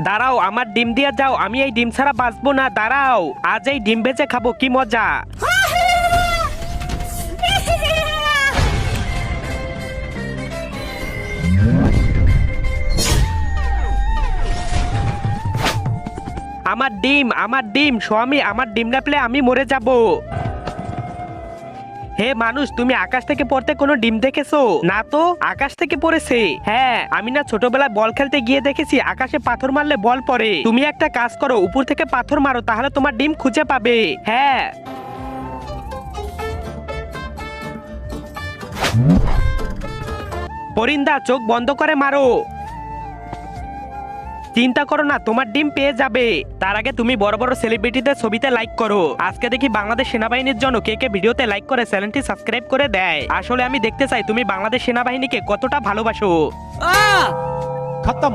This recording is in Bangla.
দাঁড়াও, আমার ডিম দিয়ে যাও, আমি এই ডিম ছাড়া বাঁচবো না। দাঁড়াও, আজ এই ডিম বেচে খাবো, কি মজা। আমার ডিম স্বামী, আমার ডিম না পেলে আমি মরে যাব। হে মানুষ, তুমি আকাশ থেকে পড়তে কোনো ডিম দেখেছো? না তো, আকাশ থেকে পড়েছে। হ্যাঁ, আমি না ছোটবেলায় বল খেলতে গিয়ে দেখেছি আকাশে পাথর মারলে বল পড়ে। তুমি একটা কাজ করো, উপর থেকে পাথর মারো, তাহলে তোমার ডিম খুঁজে পাবে। হ্যাঁ, পরিন্দা চোখ বন্ধ করে মারো। চিন্তা করো না, তোমার ডিম পেয়ে যাবে। তার আগে তুমি বড় বড় সেলিব্রিটিদের ছবিতে লাইক করো। আজকে দেখি বাংলাদেশ সেনাবাহিনীর জন্য কে কে ভিডিওতে লাইক করে চ্যানেলটি সাবস্ক্রাইব করে দেয়। আসলে আমি দেখতে চাই তুমি বাংলাদেশ সেনাবাহিনীকে কতটা ভালোবাসো। खत्म।